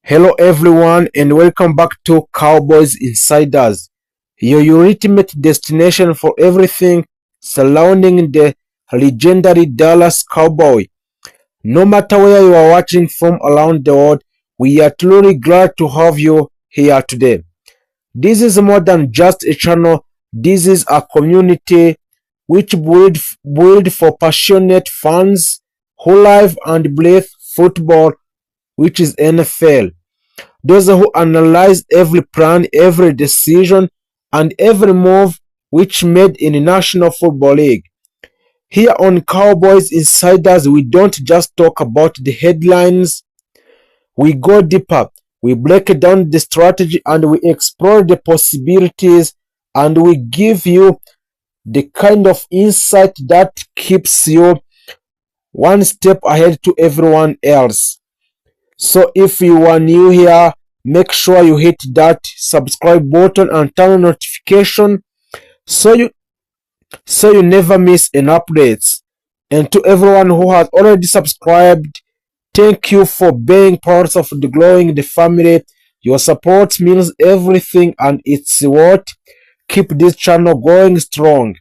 Hello everyone and welcome back to Cowboys Insiders, your ultimate destination for everything surrounding the legendary Dallas Cowboy. No matter where you are watching from around the world, we are truly glad to have you here today. This is more than just a channel, this is a community which build for passionate fans who live and breathe football, which is NFL. Those who analyze every plan, every decision, and every move which made in the National Football League. Here on Cowboys Insiders, we don't just talk about the headlines, we go deeper. We break down the strategy and we explore the possibilities, and we give you the kind of insight that keeps you one step ahead to everyone else. So if you are new here, make sure you hit that subscribe button and turn on notification so you never miss an update. And to everyone who has already subscribed, thank you for being part of the growing the family. Your support means everything and it's what keep this channel going strong.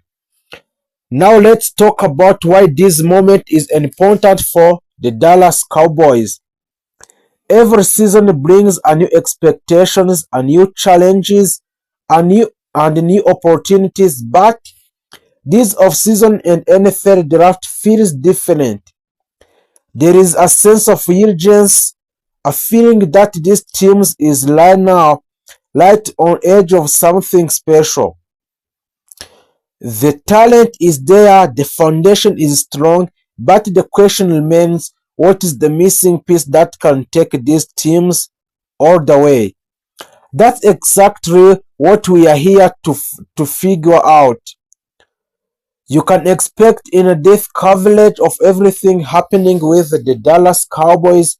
Now let's talk about why this moment is important for the Dallas Cowboys. Every season brings a new expectations, a new challenges, new opportunities, but this off-season and NFL draft feels different. There is a sense of urgency, a feeling that this team is right now, right on edge of something special. The talent is there, the foundation is strong, but the question remains, what is the missing piece that can take these teams all the way? That's exactly what we are here to figure out. You can expect in-depth coverage of everything happening with the Dallas Cowboys,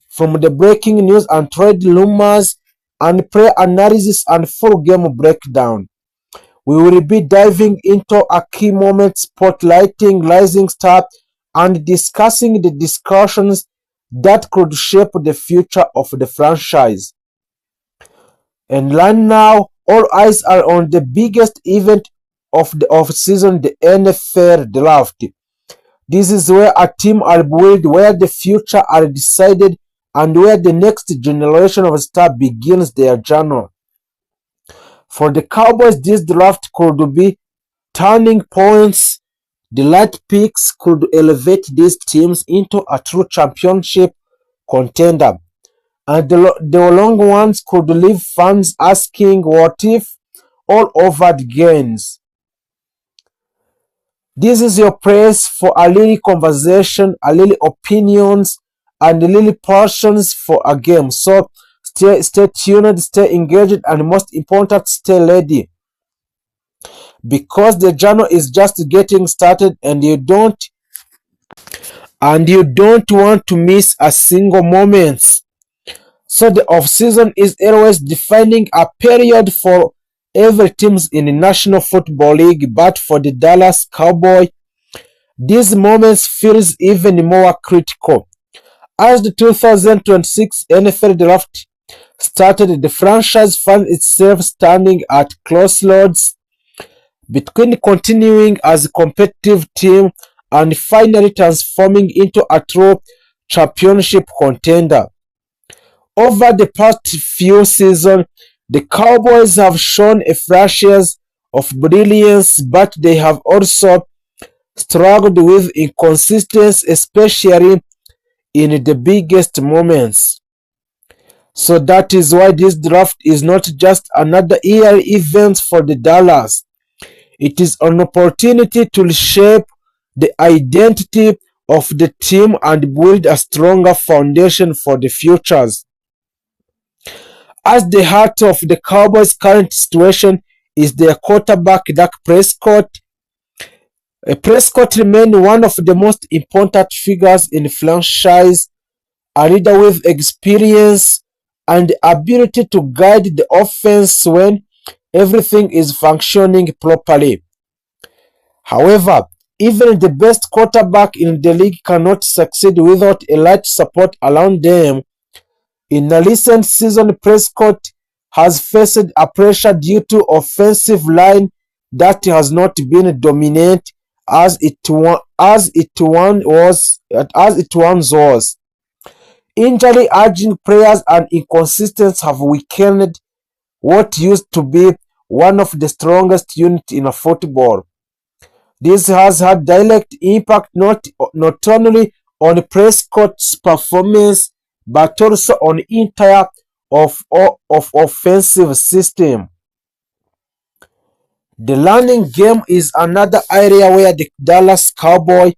from the breaking news and trade rumors and player analysis and full game breakdown. We will be diving into a key moment, spotlighting rising stars, and discussing the discussions that could shape the future of the franchise. And right now, all eyes are on the biggest event of the offseason, the NFL draft. This is where a team are built, where the future are decided, and where the next generation of stars begins their journey. For the Cowboys, this draft could be turning points. The light picks could elevate these teams into a true championship contender, and the long ones could leave fans asking what if all over the games. This is your place for a little conversation, a little opinions, and a little passions for a game. So stay tuned, stay engaged, and most important, stay ready, because the journey is just getting started, and you don't want to miss a single moment. So the off-season is always defining a period for every team in the National Football League, but for the Dallas Cowboys, these moments feels even more critical. As the 2026 NFL Draft started, the franchise found itself standing at crossroads between continuing as a competitive team and finally transforming into a true championship contender. Over the past few seasons, the Cowboys have shown a flashes of brilliance, but they have also struggled with inconsistency, especially in the biggest moments. So that is why this draft is not just another year event for the Dallas. It is an opportunity to reshape the identity of the team and build a stronger foundation for the futures. At the heart of the Cowboys' current situation is their quarterback Dak Prescott. Prescott remains one of the most important figures in the franchise, a leader with experience and the ability to guide the offense when everything is functioning properly. However, even the best quarterback in the league cannot succeed without a light support around them. In a recent season, Prescott has faced a pressure due to offensive line that has not been dominant as it once was. Injury urging players and inconsistencies have weakened what used to be one of the strongest units in football. This has had direct impact not only on Prescott's performance but also on entire of offensive system. The running game is another area where the Dallas Cowboys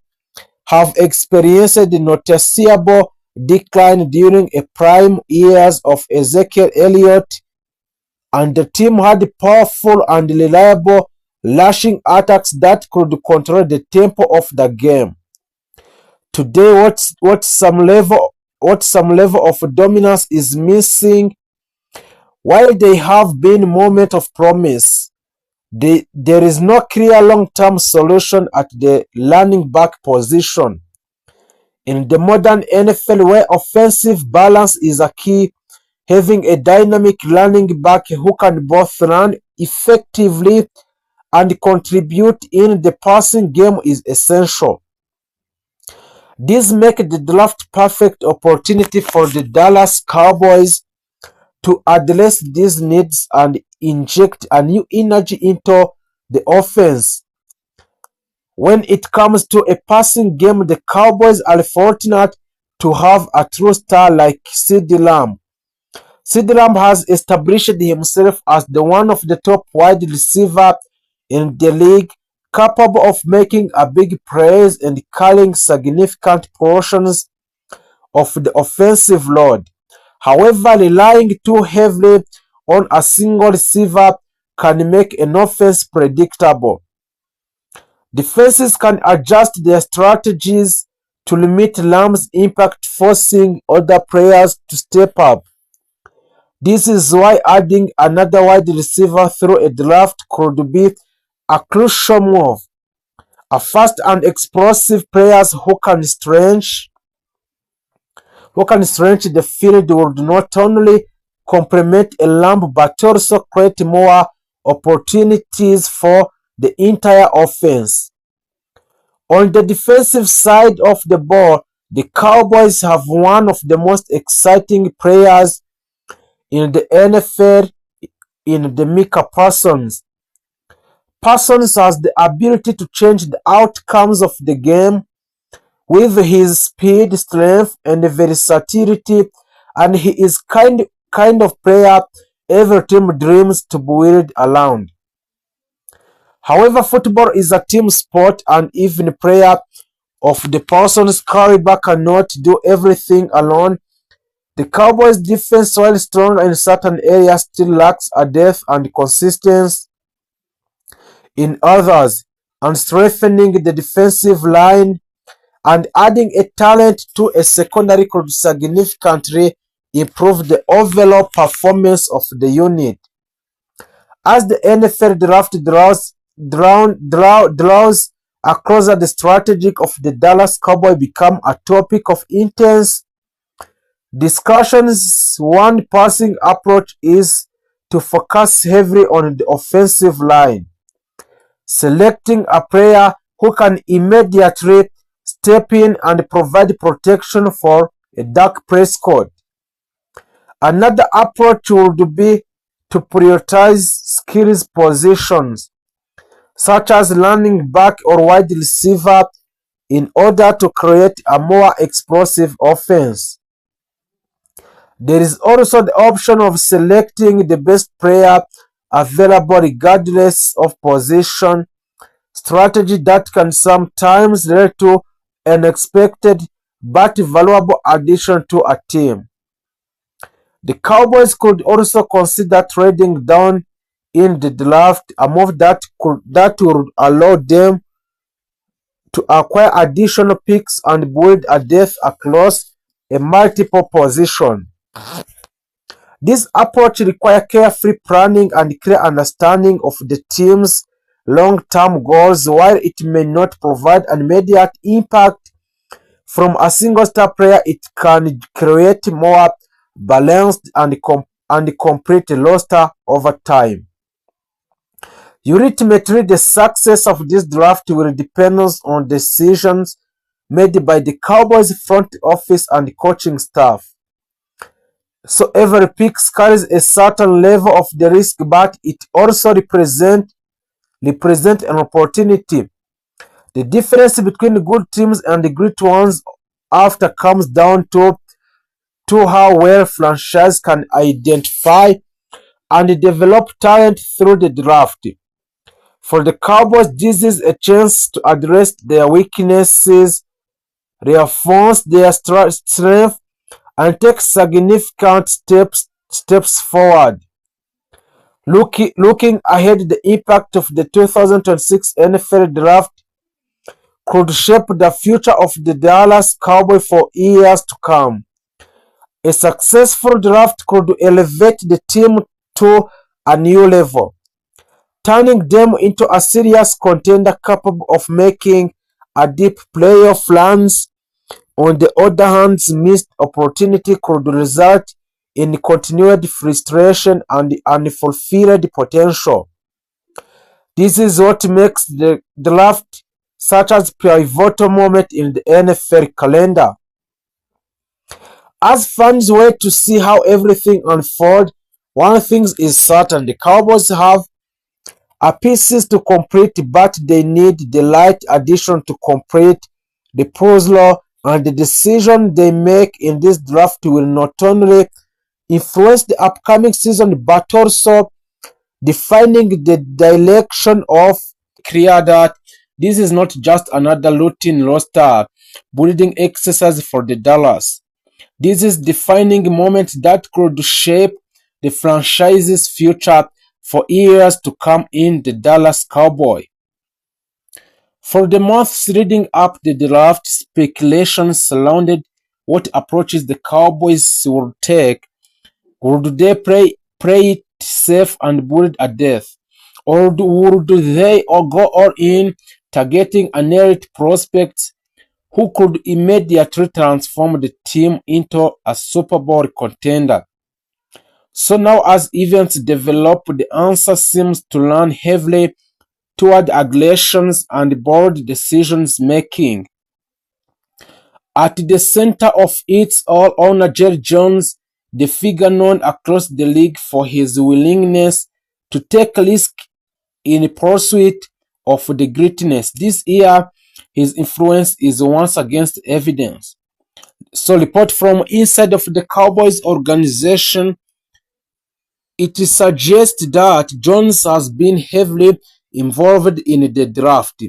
have experienced a noticeable decline during a prime years of Ezekiel Elliott, and the team had powerful and reliable rushing attacks that could control the tempo of the game. Today, what some level of dominance is missing. While they have been moments of promise, there is no clear long-term solution at the running back position. In the modern NFL, where offensive balance is a key, having a dynamic running back who can both run effectively and contribute in the passing game is essential. This makes the draft perfect opportunity for the Dallas Cowboys to address these needs and inject a new energy into the offense. When it comes to a passing game, the Cowboys are fortunate to have a true star like CeeDee Lamb. CeeDee Lamb has established himself as the one of the top wide receivers in the league, capable of making a big plays and carrying significant portions of the offensive load. However, relying too heavily on a single receiver can make an offense predictable. Defenses can adjust their strategies to limit Lamb's impact, forcing other players to step up. This is why adding another wide receiver through a draft could be a crucial move. A fast and explosive players who can stretch the field would not only complement a Lamb but also create more opportunities for the entire offense. On the defensive side of the ball, the Cowboys have one of the most exciting players in the NFL in the MICAH Parsons. Parsons has the ability to change the outcomes of the game with his speed, strength, and versatility, and he is kind of player every team dreams to build around. However, football is a team sport, and even player of the Parsons caliber cannot do everything alone. The Cowboys' defense, while strong in certain areas, still lacks a depth and consistency in others, and strengthening the defensive line and adding a talent to a secondary could significantly improve the overall performance of the unit. As the NFL draft draws closer, the strategy of the Dallas Cowboys become a topic of intense discussions. One passing approach is to focus heavily on the offensive line, selecting a player who can immediately step in and provide protection for a Dak Prescott. Another approach would be to prioritize skills positions, such as running back or wide receiver, in order to create a more explosive offense. There is also the option of selecting the best player available regardless of position, strategy that can sometimes lead to unexpected but valuable addition to a team. The Cowboys could also consider trading down in the draft, a move that would allow them to acquire additional picks and build a depth across a multiple position. This approach requires careful planning and clear understanding of the team's long-term goals. While it may not provide an immediate impact from a single star player, it can create more balanced, and complete roster over time. Ultimately, the success of this draft will depend on decisions made by the Cowboys front office and coaching staff. So every pick carries a certain level of the risk, but it also represent an opportunity. The difference between good teams and the great ones after comes down to how well franchise can identify and develop talent through the draft. For the Cowboys, this is a chance to address their weaknesses, reinforce their strength, and take significant steps forward. Looking ahead, the impact of the 2026 NFL Draft could shape the future of the Dallas Cowboys for years to come. A successful draft could elevate the team to a new level, turning them into a serious contender capable of making a deep playoff runs. On the other hand, missed opportunity could result in continued frustration and unfulfilled potential. This is what makes the draft such a pivotal moment in the NFL calendar. As fans wait to see how everything unfolds, one thing is certain: the Cowboys have a pieces to complete, but they need the right addition to complete the puzzle, and the decision they make in this draft will not only influence the upcoming season but also defining the direction of clear that this is not just another routine roster building exercise for the Dallas. This is defining moment that could shape the franchise's future for years to come in the Dallas Cowboy. For the months leading up to the draft, speculation surrounded what approaches the Cowboys would take. Would they play it safe and build a death? Or would they go all in, targeting an elite prospect who could immediately transform the team into a Super Bowl contender? So now as events develop, the answer seems to lean heavily toward aggressions and bold decisions making. At the center of it all, owner Jerry Jones, the figure known across the league for his willingness to take risks in pursuit of the greatness. This year, his influence is once again evidence. So, report from inside of the Cowboys organization, it suggests that Jones has been heavily involved in the draft.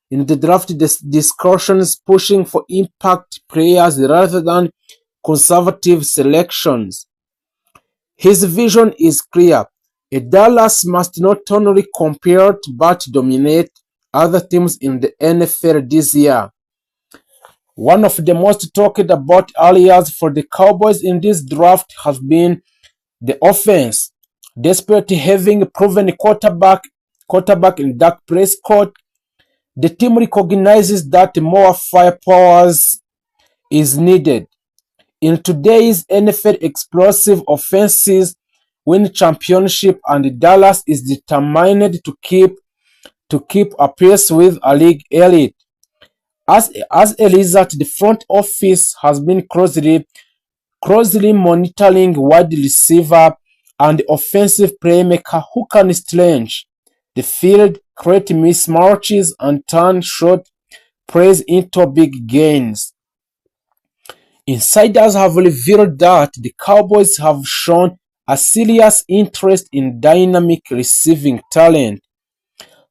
In the draft discussions, pushing for impact players rather than conservative selections. His vision is clear: a Dallas must not only compete but dominate other teams in the NFL this year. One of the most talked about areas for the Cowboys in this draft has been the offense. Despite having proven quarterback in Dak Prescott, the team recognizes that more firepower is needed. In today's NFL, explosive offenses win championship, and Dallas is determined to keep a pace with a league elite. As a result, the front office has been closely monitoring wide receiver and offensive playmaker who can stretch the field, create mismatches, and turn short plays into big gains. Insiders have revealed that the Cowboys have shown a serious interest in dynamic receiving talent.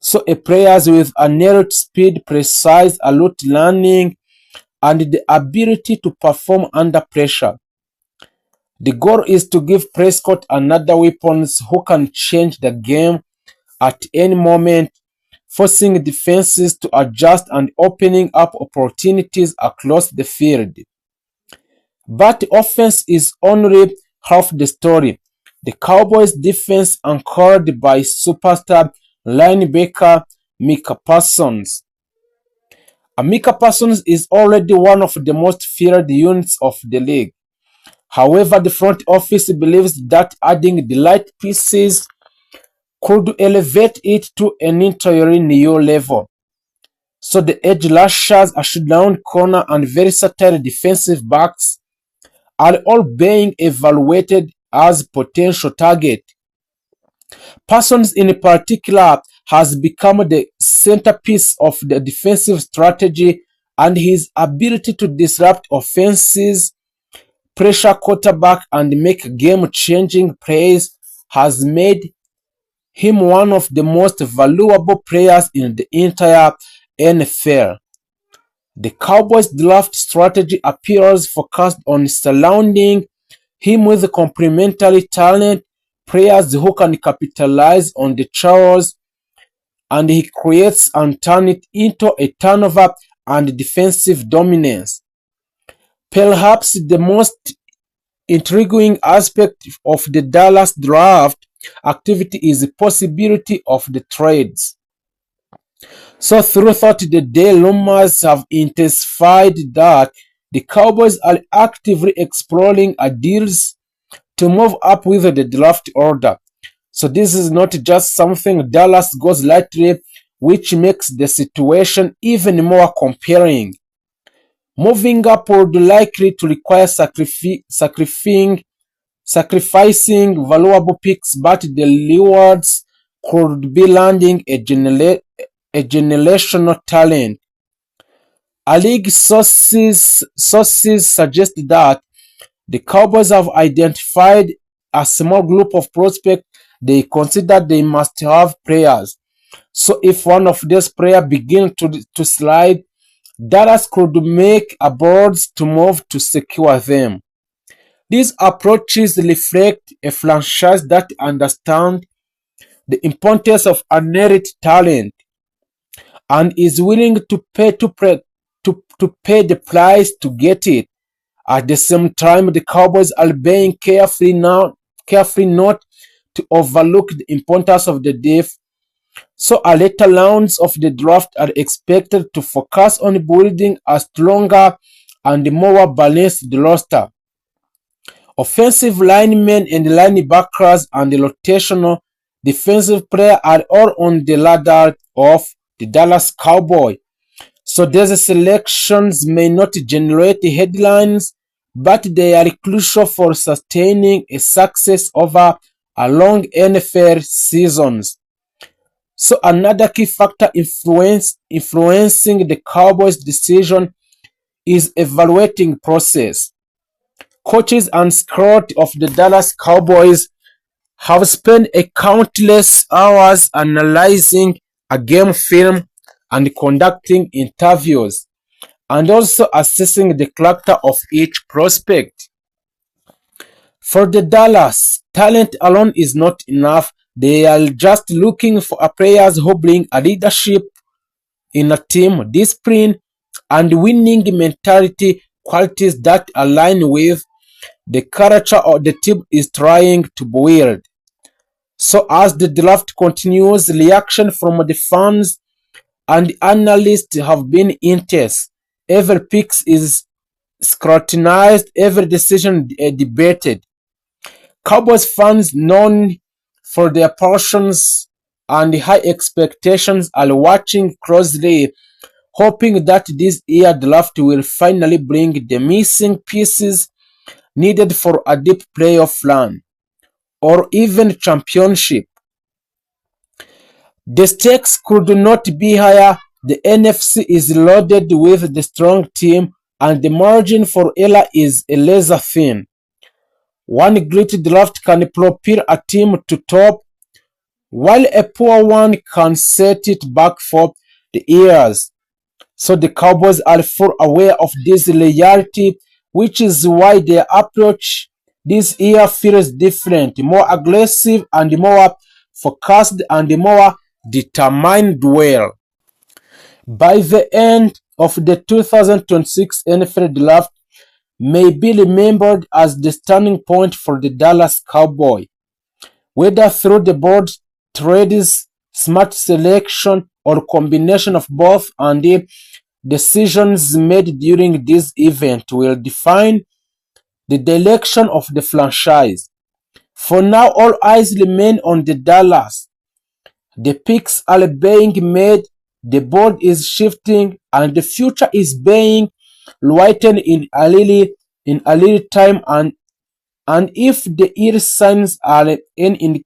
So players with a narrowed speed, precise route running, and the ability to perform under pressure. The goal is to give Prescott another weapon who can change the game at any moment, forcing defenses to adjust and opening up opportunities across the field. But the offense is only half the story. The Cowboys' defense, anchored by superstar linebacker MICAH Parsons. MICAH Parsons is already one of the most feared units of the league. However, the front office believes that adding the light pieces could elevate it to an entirely new level. So the edge rushers, a shutdown corner, and versatile defensive backs are all being evaluated as potential targets. Parsons in particular has become the centerpiece of the defensive strategy, and his ability to disrupt offenses, pressure quarterback, and make game-changing plays has made him one of the most valuable players in the entire NFL. The Cowboys' draft strategy appears focused on surrounding him with complementary talent, players who can capitalize on the chaos, and he creates and turns it into a turnover and defensive dominance. Perhaps the most intriguing aspect of the Dallas draft activity is the possibility of the trades. So throughout the day, rumors have intensified that the Cowboys are actively exploring deals to move up with the draft order. So this is not just something Dallas goes lightly, which makes the situation even more compelling. Moving up would likely to require sacrificing valuable picks, but the rewards could be landing a generational talent. A league sources suggest that the Cowboys have identified a small group of prospects they consider they must have players. So if one of these players begins to slide, Dallas could make a bold to move to secure them. These approaches reflect a franchise that understands the importance of unearned talent and is willing to pay the price to get it. At the same time, the Cowboys are being careful not to overlook the importance of the depth. So a later rounds of the draft are expected to focus on building a stronger and more balanced roster. Offensive linemen and linebackers and the rotational defensive players are all on the radar of the Dallas Cowboys. So these selections may not generate headlines, but they are crucial for sustaining a success over a long NFL seasons. So another key factor influencing the Cowboys' decision is evaluating process. Coaches and scouts of the Dallas Cowboys have spent a countless hours analyzing a game film and conducting interviews, and also assessing the character of each prospect. For the Dallas, talent alone is not enough. They are just looking for players who bring a leadership in a team, discipline, and winning mentality, qualities that align with the character of the team is trying to build. So as the draft continues, reaction from the fans and analysts have been intense. Every pick is scrutinized, every decision debated. Cowboys fans, known for their passions and high expectations, are watching closely, hoping that this year draft will finally bring the missing pieces needed for a deep playoff run or even championship. The stakes could not be higher. The NFC is loaded with the strong team, and the margin for error is laser thin. One great draft can propel a team to top, while a poor one can set it back for the years. So the Cowboys are full aware of this reality, which is why their approach this year feels different, more aggressive and more focused and more determined well. By the end of the 2026 NFL Draft may be remembered as the turning point for the Dallas Cowboys, whether through the board trades, smart selection, or combination of both, and the decisions made during this event will define the direction of the franchise. For now, all eyes remain on the Dallas. The picks are being made, the board is shifting, and the future is being written in a little time. And if the early signs are any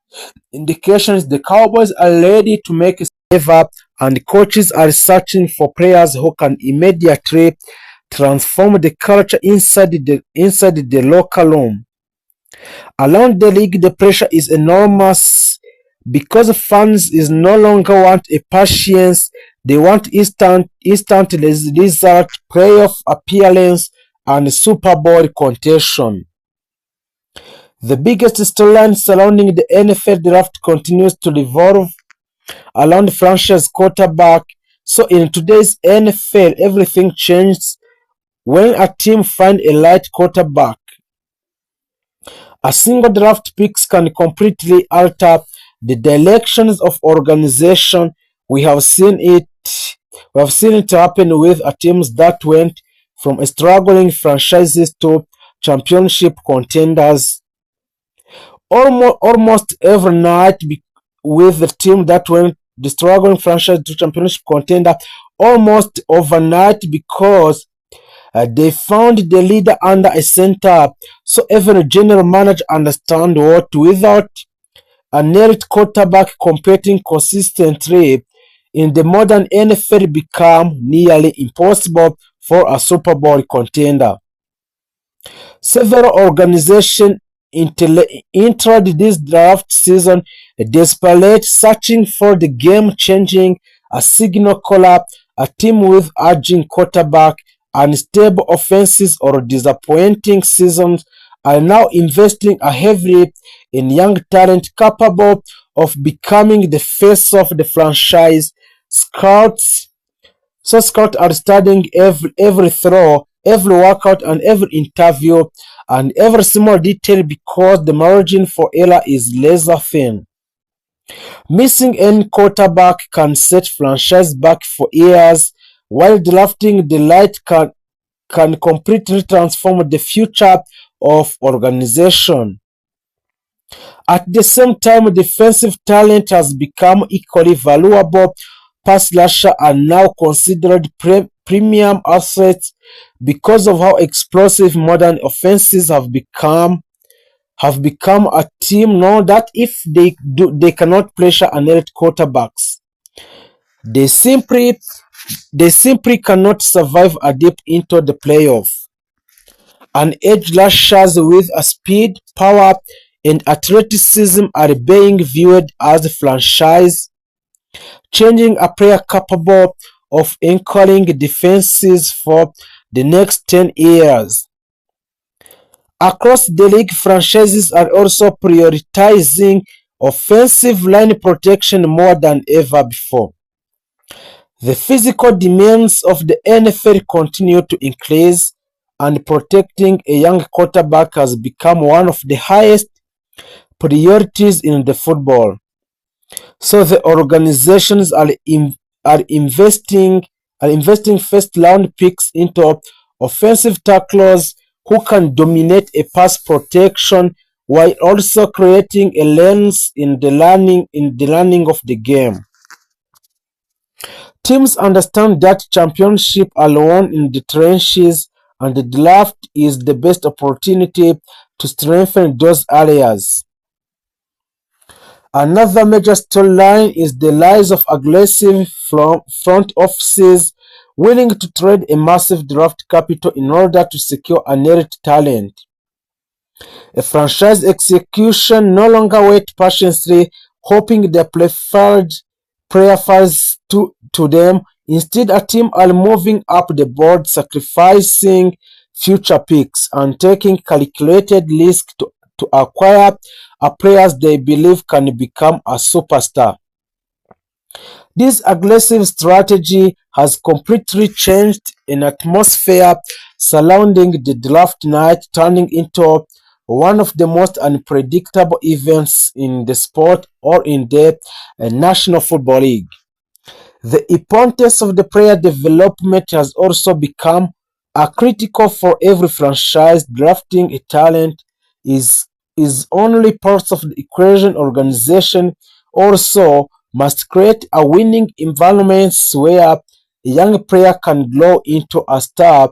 indications, the Cowboys are ready to make a step up, and coaches are searching for players who can immediately transform the culture inside the locker room. Around the league, the pressure is enormous because fans is no longer want a patience. They want instant result, playoff appearance, and Super Bowl contention. The biggest storyline surrounding the NFL draft continues to revolve around franchise quarterback. So in today's NFL, everything changes when a team finds a right quarterback. A single draft pick can completely alter the directions of organization. We have seen it. We have seen it happen with teams that went from struggling franchises to championship contenders. Almost every night, with the team that went the struggling franchise to championship contender almost overnight, because they found the leader under a center. So every general manager understands what without a nailed quarterback competing consistently in the modern NFL become nearly impossible for a Super Bowl contender. Several organizations entered this draft season desperate, searching for the game-changing, a signal caller, a team with aging quarterback, unstable offenses, or disappointing seasons are now investing heavily in young talent capable of becoming the face of the franchise. Scouts are studying every throw, every workout, and every interview, and every small detail because the margin for error is laser thin. Missing any quarterback can set franchise back for years, while drafting the light can completely transform the future of organization. At the same time, defensive talent has become equally valuable. Pass rushers are now considered premium assets because of how explosive modern offenses have become. A team know that if they cannot pressure an elite quarterbacks, they simply they simply cannot survive a deep into the playoff. And edge rushers with a speed, power, and athleticism are being viewed as franchise changing, a player capable of anchoring defenses for the next 10 years. Across the league, franchises are also prioritizing offensive line protection more than ever before. The physical demands of the NFL continue to increase, and protecting a young quarterback has become one of the highest priorities in the football. So the organizations are investing are investing first round picks into offensive tacklers who can dominate a pass protection while also creating a lens in the learning of the game. Teams understand that championship are won in the trenches, and the draft is the best opportunity to strengthen those areas. Another major storyline is the rise of aggressive front offices willing to trade a massive draft capital in order to secure a elite talent. A franchise execution no longer wait patiently, hoping their preferred player falls to them. Instead, a team are moving up the board, sacrificing future picks and taking calculated risks to acquire a players they believe can become a superstar. This aggressive strategy has completely changed an atmosphere surrounding the draft night, turning into one of the most unpredictable events in the sport or in the National Football League. The importance of the player development has also become are critical for every franchise. Drafting a talent is is only part of the equation. Organization also must create a winning environment where a young player can grow into a star,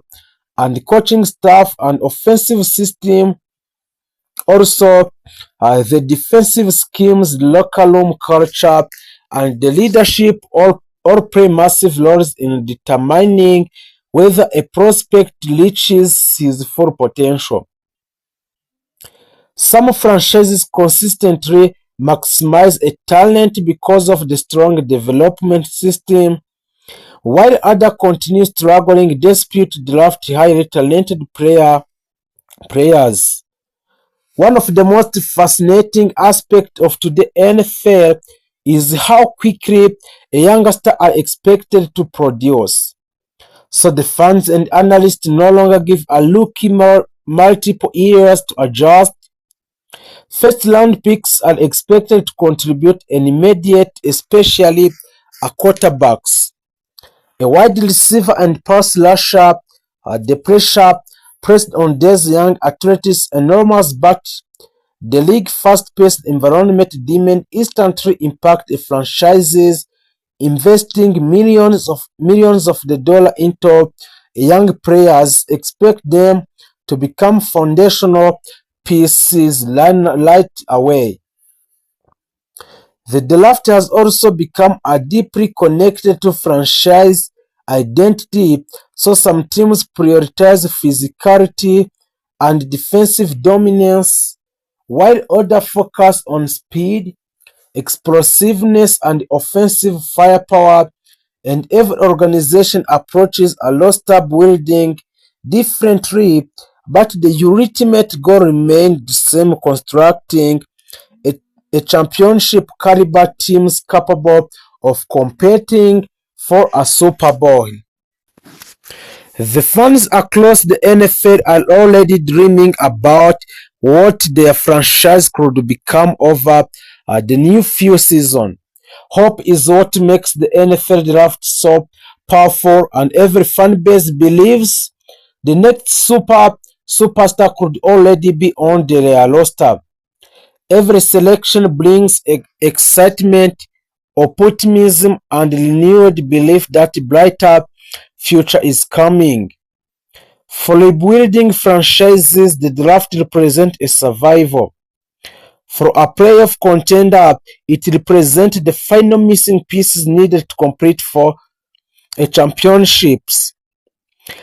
and the coaching staff and offensive system also, the defensive schemes, the locker room culture, and the leadership all play massive roles in determining whether a prospect reaches his full potential. Some franchises consistently maximize a talent because of the strong development system, while others continue struggling despite draft highly talented players. One of the most fascinating aspects of today's NFL is how quickly a youngster are expected to produce. So the fans and analysts no longer give a rookie multiple years to adjust. First round picks are expected to contribute an immediate, especially a quarterbacks, a wide receiver and pass rusher. The pressure pressed on these young athletes is enormous, but the league's fast-paced environment demand instantly impact a franchise's investing millions of the dollar into young players, expect them to become foundational pieces right away. The draft has also become a deeply connected to franchise identity, so some teams prioritize physicality and defensive dominance, while others focus on speed, explosiveness, and offensive firepower, and every organization approaches a roster building differently, but the ultimate goal remains the same: constructing a, a championship caliber teams capable of competing for a Super Bowl. The fans across the NFL are already dreaming about what their franchise could become over the new few seasons. Hope is what makes the NFL draft so powerful, and every fan base believes the next superstar could already be on their roster. Every selection brings excitement, optimism, and renewed belief that a brighter future is coming. For rebuilding franchises, the draft represents a survival. For a playoff contender, it represents the final missing pieces needed to compete for a championships.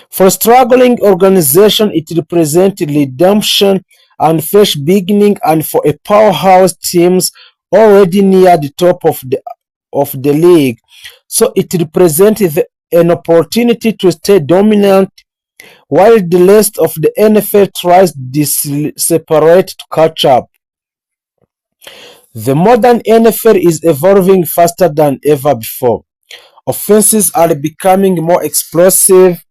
For a struggling organization, it represents redemption and fresh beginning, and for a powerhouse teams already near the top of the league. So it represents an opportunity to stay dominant while the rest of the NFL tries to separate to catch up. The modern NFL is evolving faster than ever before. Offenses are becoming more explosive,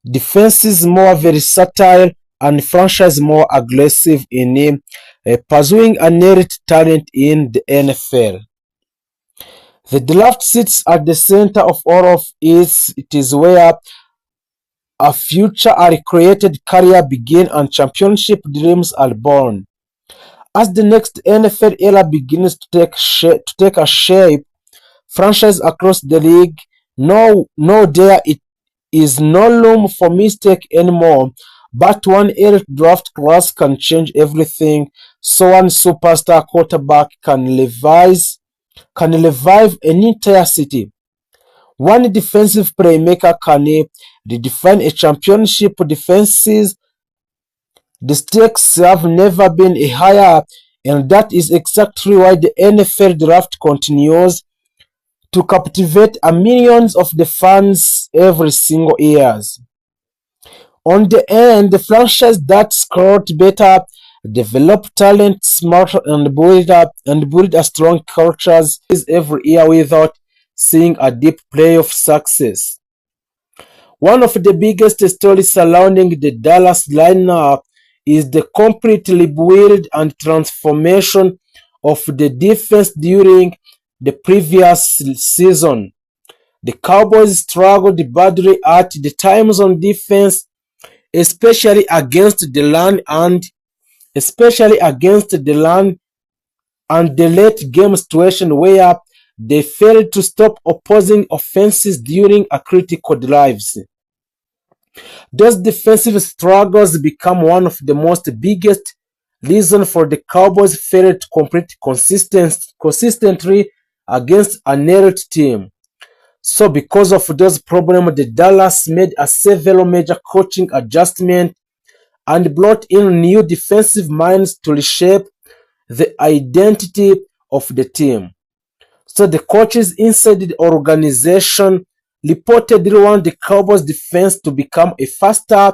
defenses more versatile, and franchise more aggressive in pursuing a needed talent in the NFL. The draft sits at the center of all of it. It is where a future are created, career begin, and championship dreams are born. As the next NFL era begins to take a shape, franchises across the league know there it is no room for mistake anymore. But one elite draft class can change everything. So one superstar quarterback can revive an entire city. One defensive playmaker can redefine a championship defenses. The stakes have never been higher, and that is exactly why the NFL draft continues to captivate a millions of the fans every single year. On the end, the franchise that scored better, develop talent smarter, and build a strong cultures is every year without seeing a deep playoff success. One of the biggest stories surrounding the Dallas lineup is the complete rebuild and transformation of the defense during the previous season. The Cowboys struggled badly at the times on defense, especially against the run and the late game situation where they failed to stop opposing offenses during a critical drives. Those defensive struggles become one of the most biggest reasons for the Cowboys' failure to compete consistently against a narrowed team. So because of those problems, the Dallas made a several major coaching adjustments and brought in new defensive minds to reshape the identity of the team. So the coaches inside the organization reportedly want the Cowboys defense to become a faster,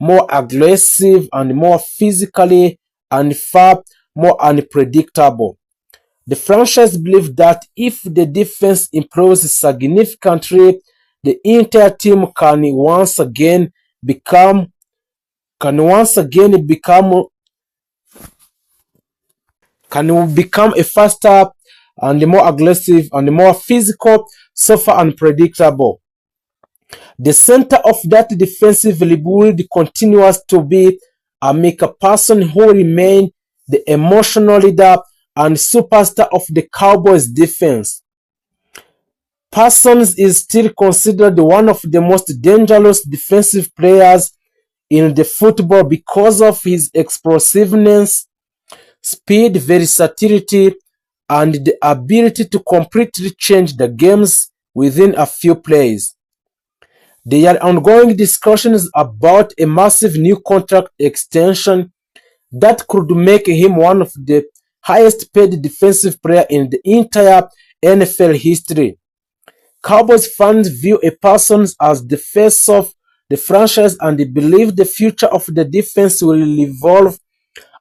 more aggressive, and more physically and far more unpredictable. The franchise believes that if the defense improves significantly, the entire team can once again become a faster and more aggressive and more physical, softer and predictable. The center of that defensive rebuild continues to be MICAH Parsons, who remain the emotional leader and superstar of the Cowboys defense. Parsons is still considered one of the most dangerous defensive players in the football because of his explosiveness, speed, versatility, and the ability to completely change the games within a few plays. There are ongoing discussions about a massive new contract extension that could make him one of the highest paid defensive players in the entire NFL history. Cowboys fans view a Parsons as the face of the franchise and believe the future of the defense will evolve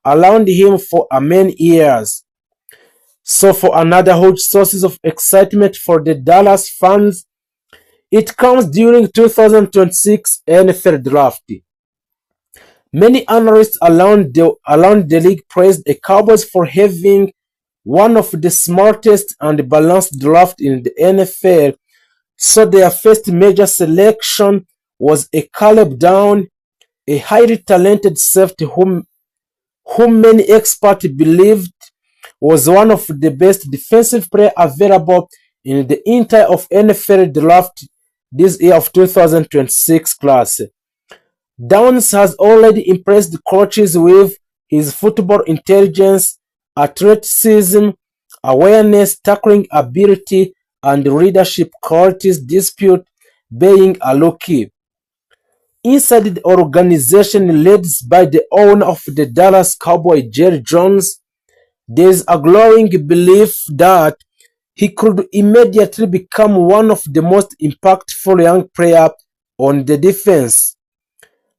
around him for many years. So for another huge source of excitement for the Dallas fans, it comes during 2026 NFL Draft. Many analysts around the league praised the Cowboys for having one of the smartest and balanced drafts in the NFL, so their first major selection was a Caleb Down, a highly talented safety whom many experts believed was one of the best defensive players available in the entire of NFL draft this year of 2026 class. Downs has already impressed coaches with his football intelligence, athleticism, awareness, tackling ability, and leadership qualities despite being a rookie. Inside the organization led by the owner of the Dallas Cowboys, Jerry Jones, there is a growing belief that he could immediately become one of the most impactful young players on the defense.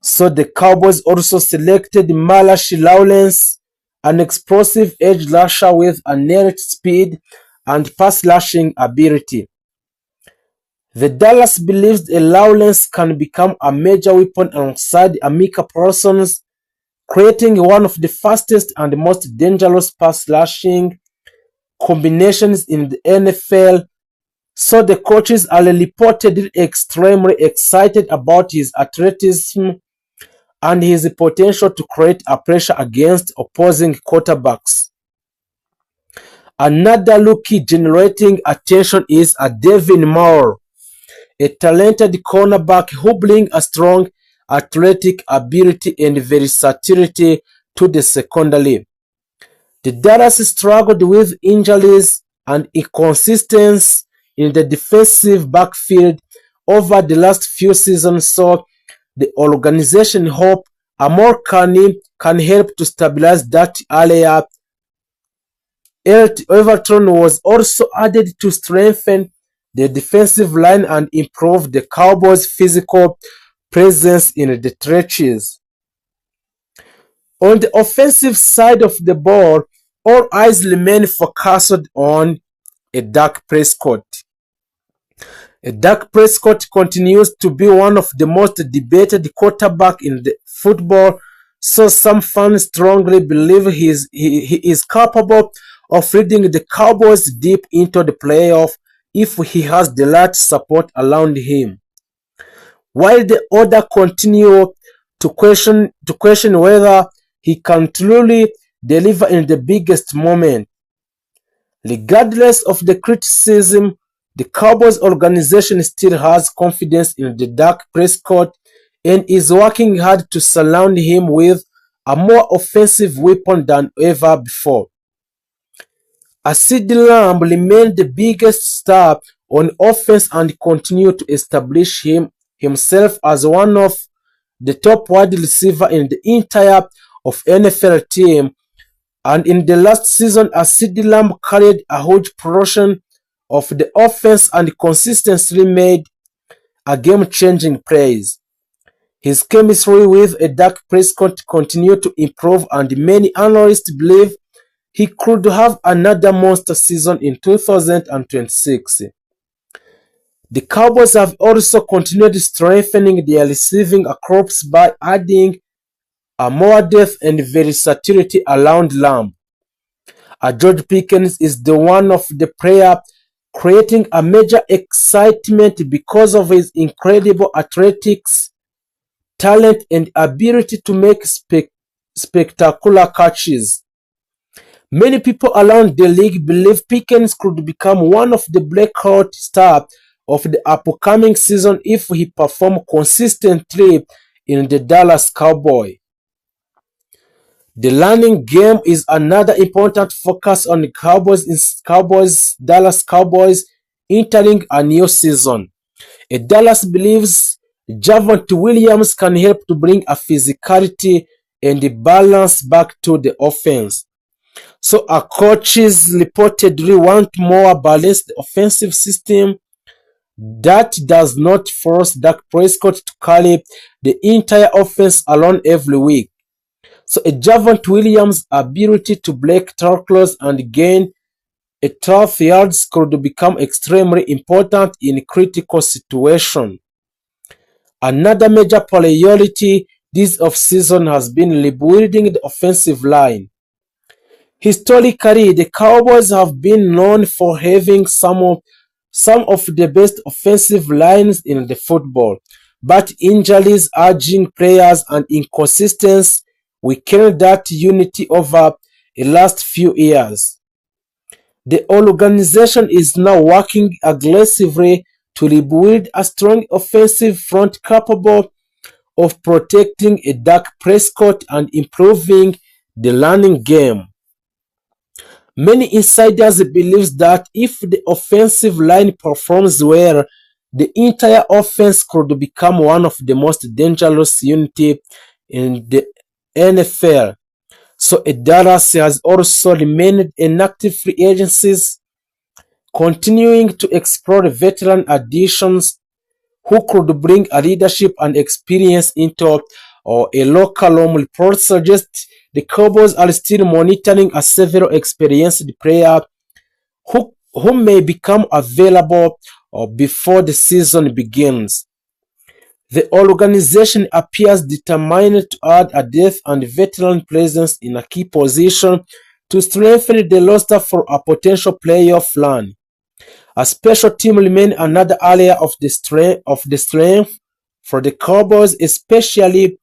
So the Cowboys also selected Malachi Lawrence, an explosive edge rusher with innate speed and pass rushing ability. The Dallas believes that Lawrence can become a major weapon alongside MICAH Parsons, creating one of the fastest and most dangerous pass rushing combinations in the NFL. So the coaches are reportedly extremely excited about his athleticism and his potential to create a pressure against opposing quarterbacks. Another rookie generating attention is Devin Moore, a talented cornerback who brings a strong athletic ability and versatility to the secondary. The Dallas struggled with injuries and inconsistency in the defensive backfield over the last few seasons, so the organization hopes Amor can help to stabilize that area. Everton was also added to strengthen the defensive line and improve the Cowboys' physical presence in the trenches. On the offensive side of the ball, all eyes remain focused on Dak Prescott. Dak Prescott continues to be one of the most debated quarterbacks in the football, so some fans strongly believe he is capable of leading the Cowboys deep into the playoffs if he has the right support around him. While the others continue to question whether he can truly deliver in the biggest moment. Regardless of the criticism, the Cowboys organization still has confidence in the Dak Prescott and is working hard to surround him with a more offensive weapon than ever before. As CeeDee Lamb remained the biggest star on offense and continued to establish himself as one of the top wide receiver in the entire of NFL team, and in the last season as CeeDee Lamb carried a huge portion of the offense and consistently made a game-changing plays. His chemistry with Dak Prescott continued to improve, and many analysts believe he could have another monster season in 2026. The Cowboys have also continued strengthening their receiving corps by adding a more depth and versatility around Lamb. George Pickens is the one of the player creating a major excitement because of his incredible athletics, talent, and ability to make spectacular catches. Many people around the league believe Pickens could become one of the breakout stars of the upcoming season if he performs consistently in the Dallas Cowboys. The running game is another important focus on the Dallas Cowboys entering a new season. Dallas believes Javonte Williams can help to bring a physicality and a balance back to the offense. So our coaches reportedly want more balanced offensive system that does not force Dak Prescott to carry the entire offense alone every week. So Javonte Williams' ability to break tackles and gain 12 yards could become extremely important in critical situations. Another major priority this offseason has been rebuilding the offensive line. Historically, the Cowboys have been known for having some of the best offensive lines in the football, but injuries, aging players, and inconsistency weakened that unity over the last few years. The organization is now working aggressively to rebuild a strong offensive front capable of protecting Dak Prescott and improving the running game. Many insiders believe that if the offensive line performs well, the entire offense could become one of the most dangerous units in the NFL. So Dallas has also remained an active free agencies, continuing to explore veteran additions who could bring a leadership and experience into a locker room. Reports suggest the Cowboys are still monitoring several experienced players who may become available before the season begins. The organization appears determined to add a depth and veteran presence in a key position to strengthen the roster for a potential playoff run. A special team remains another area of the strength for the Cowboys, especially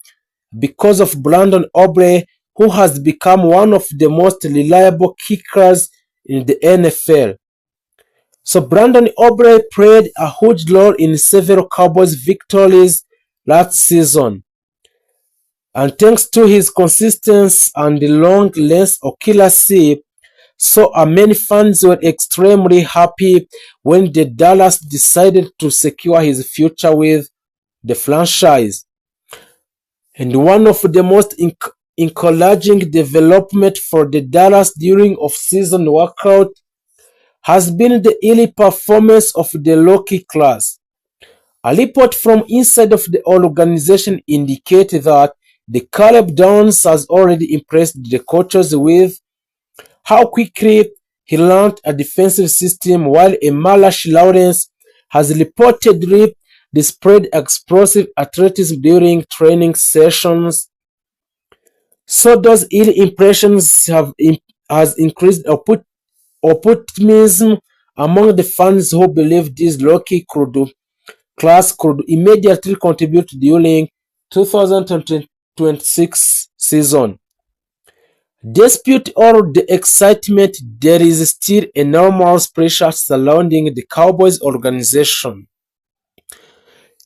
because of Brandon Aubrey, who has become one of the most reliable kickers in the NFL. So Brandon Aubrey played a huge role in several Cowboys victories last season. And thanks to his consistency and long range accuracy, so many fans were extremely happy when the Dallas decided to secure his future with the franchise. And one of the most encouraging developments for the Dallas during off-season workout has been the early performance of the rookie class. A report from inside of the organization indicated that the Caleb Downs has already impressed the coaches with how quickly he learned a defensive system, while Malachi Lawrence has reportedly displayed explosive athleticism during training sessions. So those early impressions has increased optimism among the fans who believe this rookie class could immediately contribute during 2026 2026 season. Despite all the excitement, there is still enormous pressure surrounding the Cowboys organization.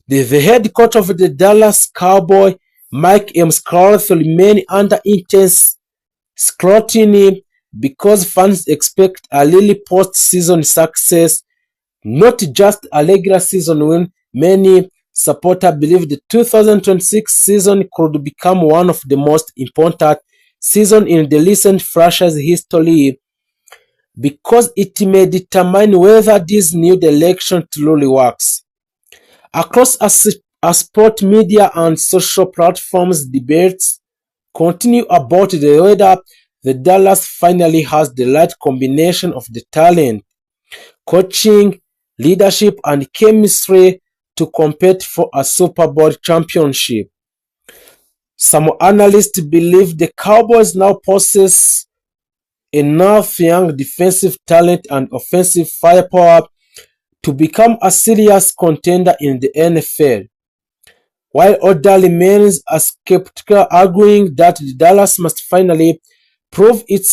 The head coach of the Dallas Cowboys, Mike McCarthy, remains under intense scrutiny because fans expect a really post-season success, not just a regular season win. Many supporters believe the 2026 season could become one of the most important seasons in the recent franchise history because it may determine whether this new direction truly works. Across sport media and social platforms, debates continue about whether the Dallas finally has the right combination of the talent, coaching, leadership, and chemistry to compete for a Super Bowl championship. Some analysts believe the Cowboys now possess enough young defensive talent and offensive firepower to become a serious contender in the NFL, while others remain skeptical, arguing that Dallas must finally prove its